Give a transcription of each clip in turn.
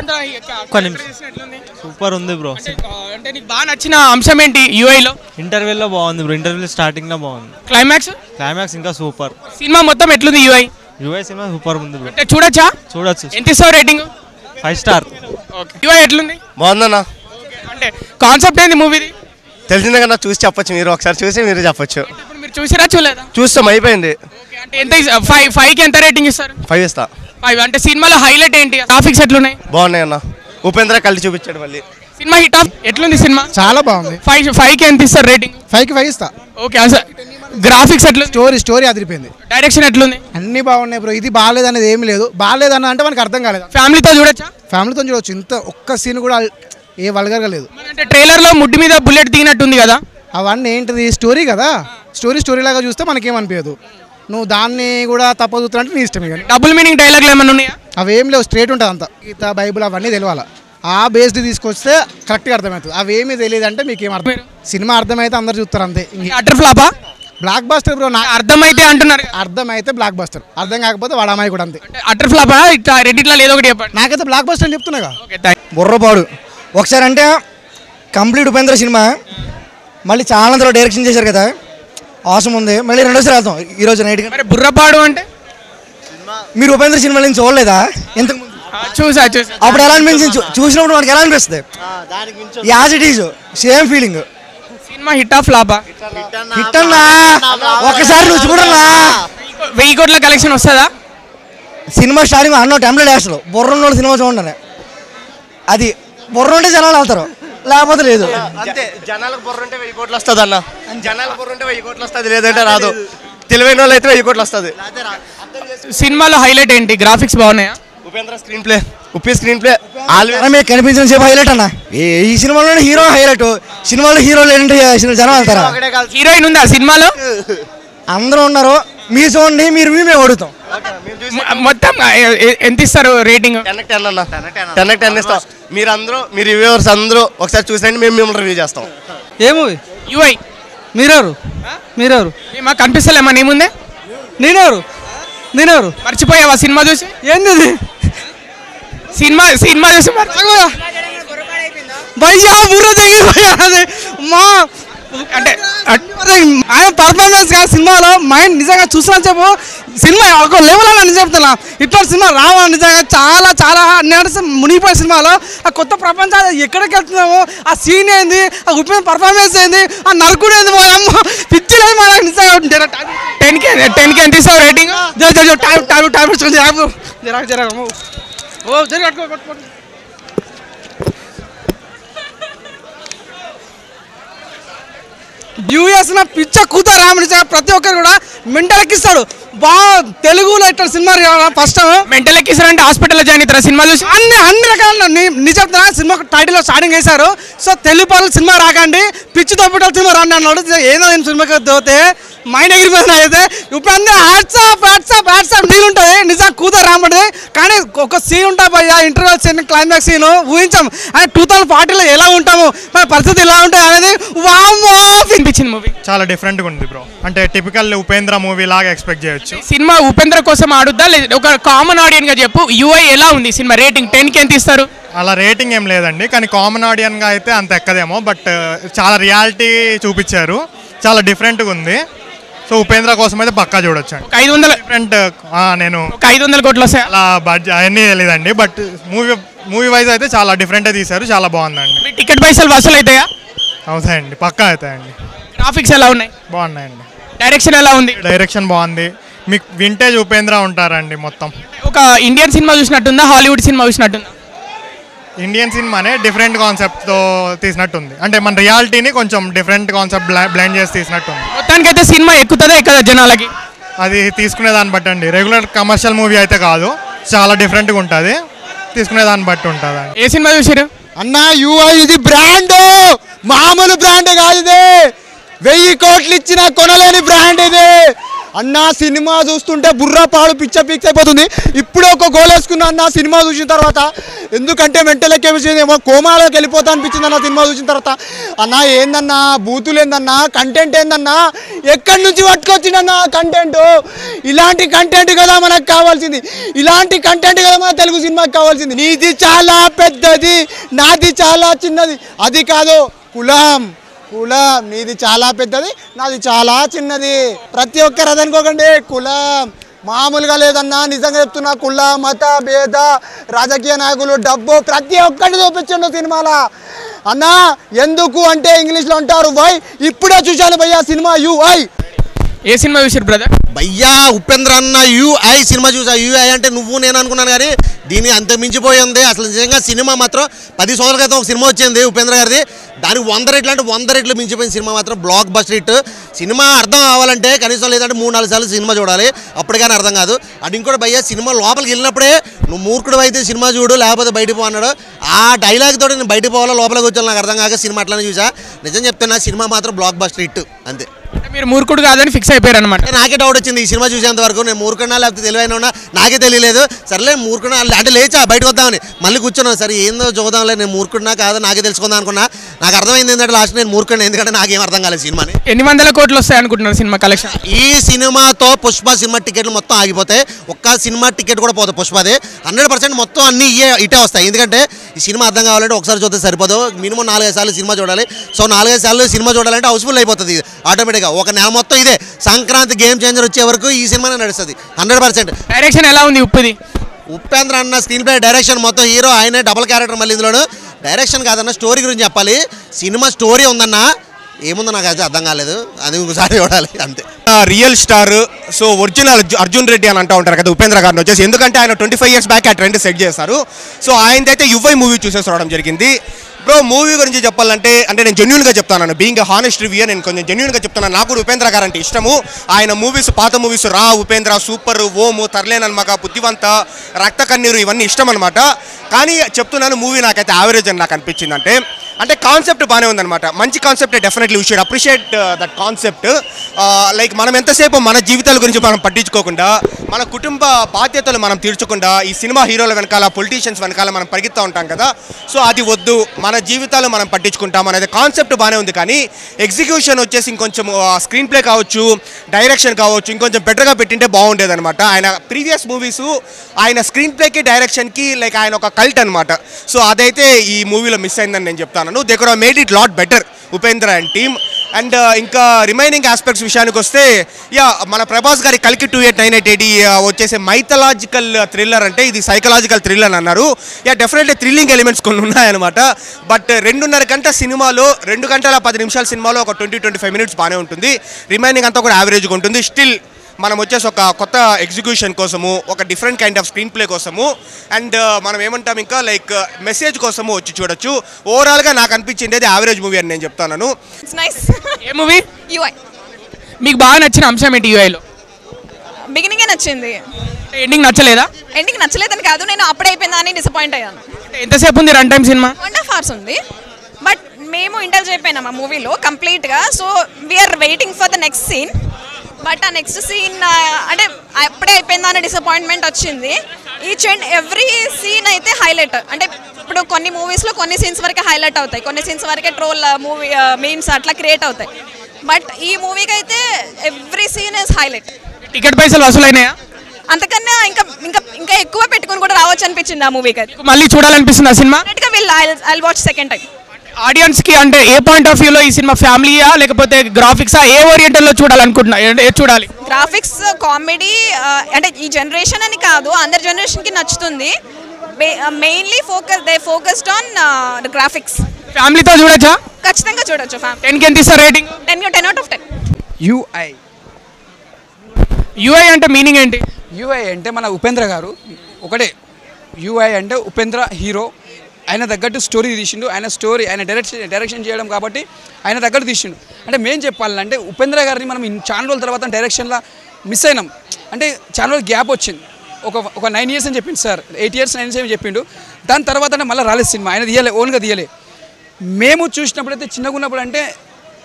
Sumanth super ఉంది bro. అంటే నీకు బాగా నచ్చిన అంశం ఏంటి యూఐలో? ఇంటర్వెల్ లో బాగుంది బ్రో. ఇంటర్వెల్ స్టార్టింగ్ లో బాగుంది. క్లైమాక్స్ ఇంకా సూపర్. సినిమా మొత్తం ఎట్లుంది యూఐ సినిమా సూపర్ ఉంది బ్రో. అంటే చూడొచ్చు. ఎంత ఇస్తావు రేటింగ్? 5 స్టార్. యూఐ ఎట్లుంది? బాగుందన్నా. అంటే కాన్సెప్ట్ ఏంది మూవీది? తెలిసిందే కదా, చూసి చెప్పొచ్చు. మీరు ఒకసారి చూసి మీరు చెప్పొచ్చు. ఇప్పుడు మీరు చూసారా చూడలేదా? చూస్తాం, అయిపోయింది. అంటే ఎంత 5కి ఎంత రేటింగ్ ఇస్తారు? 5 ఇస్తా. 5 అంటే సినిమాలో హైలైట్ ఏంటి? గ్రాఫిక్స్ ఎట్లున్నాయి? బాగున్నాయి అన్న. ఉపేంద్ర కలిసి చూపించాడు మళ్ళీ. సినిమా హిట్ ఆఫ్ ఎట్లుంది సినిమా? చాలా బాగుంది. 5కి ఎంత ఇస్తారు రేటింగ్? 5కి 5 ఇస్తా. Okay sir. గ్రాఫిక్స్ ఎట్లుంది? స్టోరీ అదిరిపోయింది. డైరెక్షన్ ఎట్లుంది? అన్ని బాగున్నాయి బ్రో. ఇది బాగాలేదనేది ఏమి లేదు. బాగాలేదన్న అంటే మనకు అర్థం కాలేదు. ఫ్యామిలీతో చూడొచ్చా? ఫ్యామిలీతో చూడొచ్చు. ఇంత ఒక్క సీన్ కూడా ఏ వల్గర్గా లేదు. అంటే ట్రైలర్ లో ముడ్డి మీద బుల్లెట్ దిగినట్టుంది కదా? అవన్నీ ఏంటిది? స్టోరీ కదా. స్టోరీ లాగా చూస్తే మనకేమనిపించదు. నువ్వు దాన్ని కూడా తప్ప చూస్తున్నట్టు నీ ఇష్టమే. కానీ డబుల్ మీనింగ్ డైలాగ్లు ఏమైనా ఉన్నాయా? అవేం లేవు. స్ట్రేట్ ఉంటుంది అంతా. గీత బైబుల్ అవన్నీ తెలియాలి. ఆ బేస్డ్ తీసుకొస్తే కరెక్ట్గా అర్థమవుతుంది. అవేమీ తెలియదు అంటే మీకు ఏం అర్థం? సినిమా అర్థమైతే అందరు చూస్తారు అంతే. అటర్ ఫ్లాపా? Blockbuster bro. నాకు అర్థమైతే అంటున్నారు. అర్థమైతే బ్లాక్ బస్టర్, అర్థం కాకపోతే వాడమ్మాయి కూడా అంతే. అటర్ ఫ్లాపా? ఇట్లా రెడ్డిట్లో లేదో ఒకటి చెప్పండి. నాకైతే బ్లాక్ బస్టర్ అని చెప్తున్నాగా. బుర్రపాడు ఒకసారి అంటే కంప్లీట్ ఉపేంద్ర సినిమా. మళ్ళీ చాలా తర్వాత డైరెక్షన్ చేశారు కదా, అవసరం ఉంది. మళ్ళీ రెండోసారి వెళ్తాం ఈరోజు నైట్. బుర్రపాడు అంటే మీరు ఉపేంద్ర సినిమా నుంచి చూడలేదా? ఇంతకు చూసా. అప్పుడు ఎలా అనిపించింది? చూసినప్పుడు మనకి ఎలా అనిపిస్తుంది? As it is same feeling. Cinema hit ఆఫ్ ఫ్లాపా? హిట్ అన్నా. ఒకసారి నువ్వు చూడన్నా. 1000 కోట్ల కలెక్షన్ వస్తుందా? సినిమా స్టార్టింగ్ అన్నో టెంప్లెట్ వేస్తారు. బుర్ర ఉన్న సినిమా చూడండి. అది బుర్ర ఉంటే జనాలు వెళ్తారు, లేకపోతే లేదు. అంతే. జనాలకు బుర్ర ఉంటే 1000 కోట్లు వస్తుంది అన్న. జనాలకు బుర్ర ఉంటే 1000 కోట్లు వస్తుంది, లేదంటే రాదు. తెలివైన వాళ్ళు అయితే 1000 కోట్లు వస్తుంది. సినిమాలో హైలైట్ ఏంటి? గ్రాఫిక్స్ బాగున్నాయా? ఉపేంద్ర స్క్రీన్ ప్లే మీకు కనిపించిన సేపు హైలైట్ అన్న. ఈ సినిమాలో హీరో హైలైట్. సినిమాలో హీరోలు ఏంటంటే జనం వెళ్తారా? హీరోయిన్ ఉందా సినిమాలో? అందరూ ఉన్నారు. మీరు చూడండి, మీరు మేము అడుగుతాం. మొత్తం ఎంత ఇస్తారు రేటింగ్? 10 ఇస్తాం. మీరు రివ్యూవర్స్ అందరూ ఒకసారి చూసండి, మేము మిమ్మల్ని రివ్యూ చేస్తాం. ఏ మూవీ? యూఐ. మీరెవరు? మాకు కనిపిస్తలేమా నీ ముందే? నేనెవరు? మర్చిపోయావా సినిమా చూసి? ఏంది సినిమా చూసి భయ్యా బుర్ర తెగిపోయాది మా. అంటే ఆయన పర్ఫార్మెన్స్ కాదు సినిమాలో. మైండ్ నిజంగా చూసినా చెప్పు, సినిమా ఒక లెవెల్ అని చెప్తున్నా. ఇట్లాంటి సినిమా రావా నిజంగా? చాలా చాలా మునిగిపోయే సినిమాలో ఆ కొత్త ప్రపంచాలు ఎక్కడికి వెళ్తున్నాము, ఆ సీన్ ఏంది, ఆ ఉపయోగ పర్ఫార్మెన్స్ ఏంది, ఆ నరకుడు ఏంది, మా అమ్మ పిచ్చి లేదు మా నిజంగా. 10కి ఎంత ఇస్తావు రేటింగ్? యూఎస్ నా పిచ్చ కూత రాముడి ప్రతి ఒక్కరు కూడా మెంటల్ ఎక్కిస్తాడు. తెలుగులో ఇట్లా సినిమా ఫస్ట్ టైం మెంటల్ ఎక్కిస్తారంటే హాస్పిటల్లో జాయిన్ అవుతారా సినిమా చూసి? అన్ని రకాల నీ చెప్తున్నా. సినిమా టైటిల్లో స్టార్టింగ్ వేశారు. సో తెలుగు పనులు సినిమా రాకండి, పిచ్చి తోపిటల సినిమా రండి అన్నాడు. ఏదో నేను సినిమాకి పోతే మైండ్ ఎగిరిపోయిన అయితే ఇప్పుడు అందరూ హ్యాట్సాప్ నీళ్ళు ఉంటుంది. నిజంగా కూత రాముడిది. కానీ ఒక సీన్ ఉంటా భయ్యా, ఇంటర్వెల్ సీన్, క్లైమాక్స్ సీన్ ఊహించాం. అంటే 2040లో ఎలా ఉంటాము, మన పరిస్థితి ఎలా ఉంటుంది అనేది వామ్మో అనిపించింది మూవీ. చాలా డిఫరెంట్గా ఉంది బ్రో. అంటే టిపికల్ ఉపేంద్ర మూవీ లాగా ఎక్స్పెక్ట్ చేయొచ్చు. సినిమా ఉపేంద్ర కోసం ఆడుద్దా లేదా ఒక కామన్ ఆడియన్ గా చెప్పు? యూఐ ఎలా ఉంది సినిమా? రేటింగ్ 10కి ఎంత ఇస్తారు? అలా రేటింగ్ ఏం లేదండి, కానీ కామన్ ఆడియన్గా అయితే అంత ఎక్కదేమో. బట్ చాలా రియాలిటీ చూపించారు, చాలా డిఫరెంట్గా ఉంది. సో ఉపేంద్ర కోసం అయితే పక్కా చూడొచ్చు. 500 డిఫరెంట్. నేను 500 కోట్లు వస్తాయి అలా బడ్జెట్ అవన్నీ తెలియదండి. బట్ మూవీ వైజ్ అయితే చాలా డిఫరెంట్గా తీశారు, చాలా బాగుందండి. టికెట్ పైసలు వసూలు అవుతాయా? అవుతాయండి, పక్కా అవుతాయండి. గ్రాఫిక్స్ ఎలా ఉన్నాయి? బాగున్నాయండి. డైరెక్షన్ ఎలా ఉంది? డైరెక్షన్ బాగుంది. మీకు వింటేజ్ ఉపేంద్ర ఉంటారండి మొత్తం. ఒక ఇండియన్ సినిమా చూసినట్టుందా, హాలీవుడ్ సినిమా చూసినట్టుందా? ఇండియన్ సినిమానే డిఫరెంట్ కాన్సెప్ట్తో తీసినట్టుంది. అంటే మన రియాలిటీని కొంచెం డిఫరెంట్ కాన్సెప్ట్ బ్లెండ్ చేసి తీసినట్టుంది. మొత్తానికైతే సినిమా ఎక్కుతుందా ఎక్కదా జనాలకి? అది తీసుకునే దాన్ని బట్టి అండి. రెగ్యులర్ కమర్షియల్ మూవీ అయితే కాదు, చాలా డిఫరెంట్గా ఉంటుంది. తీసుకునే దాన్ని బట్టి ఉంటుంది. ఏ సినిమా చూసారు అన్న? యూఐ ఇది బ్రాండ్, మామూలు బ్రాండ్ కాదు. ఇది 1000 కోట్లు ఇచ్చినా కొనలేని బ్రాండ్. ఇది అన్న సినిమా చూస్తుంటే బుర్రపాడు పిచ్చ అయిపోతుంది. ఇప్పుడే ఒక గోల్ వేసుకున్నా అన్న సినిమా చూసిన తర్వాత. ఎందుకంటే మెంటల్ ఎక్కేమో కోమాలోకి వెళ్ళిపోతా అనిపించింది అన్న సినిమా చూసిన తర్వాత. అన్న ఏందన్నా బూతులు ఏందన్నా, కంటెంట్ ఏందన్నా, ఎక్కడి నుంచి పట్టుకొచ్చిందన్న కంటెంట్? ఇలాంటి కంటెంట్ కదా మనకు కావాల్సింది, ఇలాంటి కంటెంట్ కదా మన తెలుగు సినిమాకి కావాల్సింది. నీది చాలా పెద్దది, నాది చాలా చిన్నది, అది కాదు కులం నీది చాలా పెద్దది, నాది చాలా చిన్నది. ప్రతి ఒక్కరు అదనుకోకండి. కులం మామూలుగా లేదన్నా, నిజంగా చెప్తున్నా. కుల మత భేద రాజకీయ నాయకులు డబ్బు ప్రతి ఒక్కటి చూపించండు సినిమాలో అన్న. ఎందుకు అంటే ఇంగ్లీష్లో అంటారు వై. ఇప్పుడే చూశాను భయ్యా సినిమా UI. ఏ సినిమా చూసారు బ్రదర్? భయ్యా ఉపేంద్ర అన్న UI సినిమా చూసా. UI అంటే నువ్వు నేను అనుకున్నాను కానీ దీన్ని అంత మించిపోయింది. అసలు నిజంగా సినిమా మాత్రం 10 సంవత్సరాల క్రితం ఒక సినిమా వచ్చింది ఉపేంద్ర గారిది, దానికి 100 రెట్లు అంటే 100 రెట్లు మించిపోయిన సినిమా మాత్రం బ్లాక్ బస్టర్ హిట్. సినిమా అర్థం అవ్వాలంటే కనీసం లేదంటే 3-4 సార్లు సినిమా చూడాలి, అప్పటికైనా అర్థం కాదు. అది ఇంకోటి భయ్యా సినిమా లోపలికి వెళ్ళినప్పుడే నువ్వు మూర్ఖుడు అయితే సినిమా చూడు లేకపోతే బయటకు పో అన్నాడు. ఆ డైలాగ్ తోటి నేను బయటకు పోవాలో లోపలికి వచ్చాను నాకు అర్థం కాక సినిమా అట్లానే చూసా. నిజం చెప్తున్నా సినిమా మాత్రం బ్లాక్ బస్టర్ హిట్ అంతే. మీరు మూర్ఖుడు కాదని ఫిక్స్ అయిపోయారు అనమాట. నాకే డౌట్ వచ్చింది ఈ సినిమా చూసేంత వరకు, నేను మూర్ఖున్నా లేకపోతే తెలివైన ఉన్నా నాకే తెలియలేదు. సర్లే మూర్ఖున్నా అంటే లేచా బయటకు వద్దామని మళ్ళీ కూర్చున్నాను. సరే ఏందో చూద్దాంలే, నేను మూర్ఖున్నా కాదో నాకే తెలుసుకుందాం అనుకున్నా. నాకు అర్థమైంది ఏంటంటే లాస్ట్ నేను మూర్ఖున్నా, ఎందుకంటే నాకేం అర్థం కాలేదు సినిమాని. ఎన్ని వందల కోట్లు వస్తాయి అనుకుంటున్నారు సినిమా కలెక్షన్? ఈ సినిమాతో పుష్ప సినిమా టికెట్లు మొత్తం ఆగిపోతాయి. ఒక్క సినిమా టికెట్ కూడా పోతుంది పుష్పది. 100% మొత్తం అన్ని ఇటే వస్తాయి. ఎందుకంటే ఈ సినిమా అర్థం కావాలంటే ఒకసారి చూస్తే సరిపోదు, మినిమం 4-5 సార్లు సినిమా చూడాలి. సో 4-5 సార్లు సినిమా చూడాలంటే హౌస్ఫుల్ అయిపోతుంది ఆటోమేటిక్గా. ఒక నెల మొత్తం ఇదే సంక్రాంతి గేమ్ చేంజర్ వచ్చే వరకు ఈ సినిమానే నడుస్తుంది 100%. డైరెక్షన్ ఎలా ఉంది ఉప్పిది? ఉపేంద్ర అన్న స్క్రీన్ ప్లే డైరెక్షన్ మొత్తం హీరో ఆయనే డబుల్ క్యారెక్టర్. మళ్ళీ ఇందులో డైరెక్షన్ కాదన్న స్టోరీ గురించి చెప్పాలి. సినిమా స్టోరీ ఉందన్న, ఏముందో నాకు అయితే అర్థం కాలేదు, అది ఇంకోసారి చూడాలి అంతే. Real star so original Arjun Reddy అని అంటూ ఉంటారు కదా ఉపేంద్ర గారిని వచ్చేసి. ఎందుకంటే ఆయన 25 years బ్యాక్ ఆ ట్రెండ్ సెట్ చేశారు. సో ఆయనదైతే UI మూవీ చూసేసి రావడం జరిగింది. బ్రో మూవీ గురించి చెప్పాలంటే అంటే నేను జెన్యూన్గా చెప్తాను, బీయింగ్ హానెస్ట్ రివ్యూ నేను కొంచెం జెన్యూన్గా చెప్తున్నాను. నాకు కూడా ఉపేంద్ర గారు అంటే ఇష్టము. ఆయన మూవీస్ పాత మూవీస్ రా, ఉపేంద్ర, సూపర్, ఓము, తర్లేనన్మగ, బుద్ధివంత, రక్త కన్నీరు ఇవన్నీ ఇష్టం అనమాట. కానీ చెప్తున్నాను మూవీ నాకైతే యావరేజ్ అని నాకు అనిపించింది. అంటే కాన్సెప్ట్ బాగానే ఉందన్నమాట, మంచి concept. Definitely we should appreciate that concept. Like మనం ఎంతసేపు మన జీవితాల గురించి మనం పట్టించుకోకుండా, మన కుటుంబ బాధ్యతలు మనం తీర్చకుండా ఈ సినిమా హీరోల వెనకాల పొలిటీషియన్స్ వెనకాల మనం పరిగెత్తా ఉంటాం కదా. సో అది వద్దు, మన జీవితాలు మనం పట్టించుకుంటాం అనేది కాన్సెప్ట్ బాగానే ఉంది. కానీ ఎగ్జిక్యూషన్ వచ్చేసి ఇంకొంచెం స్క్రీన్ ప్లే కావచ్చు, డైరెక్షన్ కావచ్చు ఇంకొంచెం బెటర్గా పెట్టింటే బాగుండేది అనమాట. ఆయన ప్రీవియస్ మూవీస్ ఆయన స్క్రీన్ ప్లేకి డైరెక్షన్కి లైక్ ఆయన ఒక కల్ట్ అనమాట. సో అదైతే ఈ మూవీలో మిస్ అయిందని నేను చెప్తాను. They could have made it lot better Upendra and team. And ఇంకా రిమైనింగ్ ఆస్పెక్ట్స్ విషయానికి వస్తే మన ప్రభాస్ గారి కల్కి 2898 వచ్చేసి మైథలాజికల్ థ్రిల్లర్, అంటే ఇది సైకలాజికల్ థ్రిల్లర్ అన్నారు. డెఫినెట్లీ థ్రిల్లింగ్ ఎలిమెంట్స్ కొన్ని ఉన్నాయన్నమాట. బట్ 2.5 గంట సినిమాలో 2 గంటల 10 నిమిషాల సినిమాలో ఒక 20-25 minutes బాగానే ఉంటుంది. రిమైనింగ్ అంతా కూడా యావరేజ్గా ఉంటుంది. స్టిల్ మనం వచ్చేసి ఒక కొత్త ఎగ్జిక్యూషన్ కోసము, ఒక different kind off screen play కోసము అండ్ మనం ఏమంటాం ఇంకా లైక్ మెసేజ్ కోసము వచ్చి చూడొచ్చు. ఓవరాల్గా నాకు అనిపించింది అది యావరేజ్ మూవీ అని నేను చెప్తాను. ఏ మూవీ UI మీకు బాగా నచ్చిన అంశం ఏంటి? UIలో బిగినింగే నచ్చింది, ఎండింగ్ నచ్చలేదా? ఎండింగ్ నచ్చలేదని కాదు, నేను అప్పుడే అయిపోయిందా అని డిసప్పాయింట్ అయ్యాను. ఎంతసేపు ఉంది రన్ టైం సినిమా? 1.5 hours ఉంది. బట్ మేము ఇంటర్వ్యూ అయిపోయినాం ఆ మూవీలో కంప్లీట్గా. So we're waiting for the next scene. But ఆ నెక్స్ట్ సీన్ అంటే అప్పుడే అయిపోయిందా అనే డిసప్పాయింట్మెంట్ వచ్చింది. ఈచ్ అండ్ ఎవ్రీ సీన్ అయితే హైలైట్. అంటే ఇప్పుడు కొన్ని మూవీస్లో కొన్ని సీన్స్ వరకే హైలైట్ అవుతాయి, కొన్ని సీన్స్ వరకే ట్రోల్ మూవీ మీమ్స్ అట్లా క్రియేట్ అవుతాయి. బట్ ఈ మూవీకి అయితే every scene is highlight. Ticket పైసలు వసూలైనాయా? అంతకన్నా ఇంకా ఇంకా ఇంకా ఎక్కువ పెట్టుకుని కూడా రావచ్చు అనిపించింది ఆ మూవీకి. అయితే మళ్ళీ చూడాలనిపిస్తుంది ఆ cinema. I'll watch second time. Audience కి అంటే ఏ పాయింట్ ఆఫ్ వ్యూలో ఈ సినిమా, ఫ్యామిలీయా లేకపోతే గ్రాఫిక్సా, ఏ ఓరియంటల్లో చూడాలనుకుంటున్నా? చూడాలి గ్రాఫిక్స్, కామెడీ, అంటే ఈ జనరేషన్ అని కాదు అందరి జనరేషన్కి నచ్చుతుంది. Mainly focused on graphics. ఫ్యామిలీతో చూడొచ్చా? ఖచ్చితంగా చూడొచ్చు. 10కి ఎంత ఇస్తారు రేటింగ్? 10 out of 10. UI అంటే మీనింగ్ ఏంటి? UI అంటే మన ఉపేంద్ర గారు ఒకటే. UI అంటే ఉపేంద్ర హీరో, ఆయన తగ్గట్టు స్టోరీ తీసిండు. ఆయన డైరెక్షన్ చేయడం కాబట్టి ఆయన తగ్గట్టు తీసిండు. అంటే మేము చెప్పాలంటే ఉపేంద్ర గారిని మనం చాలా రోజుల తర్వాత డైరెక్షన్లో మిస్ అయినాం. అంటే చాలా రోజులు గ్యాప్ వచ్చింది. ఒక 9 years అని చెప్పిండు సార్, 8 years 9 years అని చెప్పిండు. దాని తర్వాత మళ్ళీ రాలేదు సినిమా, ఆయన తీయలే, ఓన్గా తీయలే. మేము చూసినప్పుడైతే చిన్నగా ఉన్నప్పుడు అంటే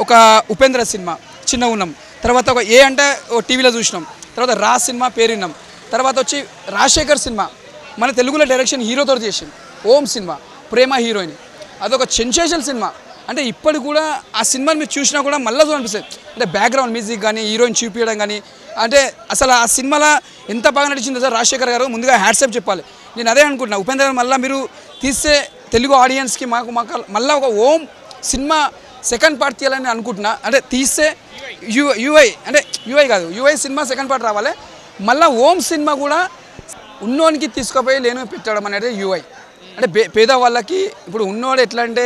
ఒక ఉపేంద్ర సినిమా చిన్నగా ఉన్నాం. తర్వాత ఒక ఏ అంటే ఓ టీవీలో చూసినాం, తర్వాత రా సినిమా పేరు విన్నాం, తర్వాత వచ్చి రాజశేఖర్ సినిమా మన తెలుగులో డైరెక్షన్ హీరోతో చేసింది, ఓం సినిమా ప్రేమ హీరోయిన్, అదొక సెన్సేషన్ సినిమా. అంటే ఇప్పటికి కూడా ఆ సినిమాని మీరు చూసినా కూడా మళ్ళీ చూడాలనిపిస్తుంది. అంటే బ్యాక్గ్రౌండ్ మ్యూజిక్ కానీ హీరోయిన్ చూపించడం కానీ, అంటే అసలు ఆ సినిమాలో ఎంత బాగా నడిచిందో సార్ రాజశేఖర్ గారు. ముందుగా హ్యాట్సాప్ చెప్పాలి. నేను అదే అనుకుంటున్నా, ఉపేంద్ర గారు మళ్ళీ మీరు తీస్తే తెలుగు ఆడియన్స్కి మాకు మళ్ళీ ఒక ఓం సినిమా సెకండ్ పార్ట్ తీయాలని అనుకుంటున్నా. అంటే తీస్తే యూఐ అంటే యూఐ కాదు, యూఐ సినిమా సెకండ్ పార్ట్ రావాలి. మళ్ళీ ఓం సినిమా కూడా ఉన్నోనికి తీసుకుపోయి లేను పెట్టడం అనేది యూఐ. అంటే పేదవాళ్ళకి ఇప్పుడు ఉన్నోడు ఎట్లా అంటే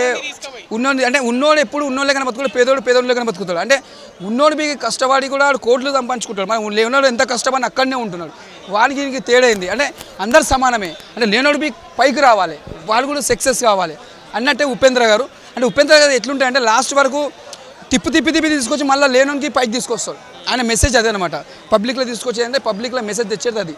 ఉన్నోడు అంటే ఉన్నోడు ఎప్పుడు ఉన్నోళ్ళే కానీ బతుకుతాడు, పేదోళ్ళే కానీ బతుకుతాడు. అంటే ఉన్నోడు మీకు కష్టపడి కూడా కోట్లు సంపాదించుకుంటాడు, మరి లేనోడు ఎంత కష్టపడి అక్కడనే ఉంటున్నాడు. వాడికి తేడైంది. అంటే అందరు సమానమే. అంటే లేనోడు మీకు పైకి రావాలి, వాళ్ళు కూడా సక్సెస్ కావాలి అన్నట్టే ఉపేంద్ర గారు. అంటే ఉపేంద్ర గారు ఎట్లుంటాయంటే లాస్ట్ వరకు తిప్పి తీసుకొచ్చి మళ్ళీ లేనోనికి పైకి తీసుకొస్తాడు. ఆయన మెసేజ్ అదే అనమాట, పబ్లిక్లో తీసుకొచ్చేదంటే పబ్లిక్లో మెసేజ్ తెచ్చేది అది.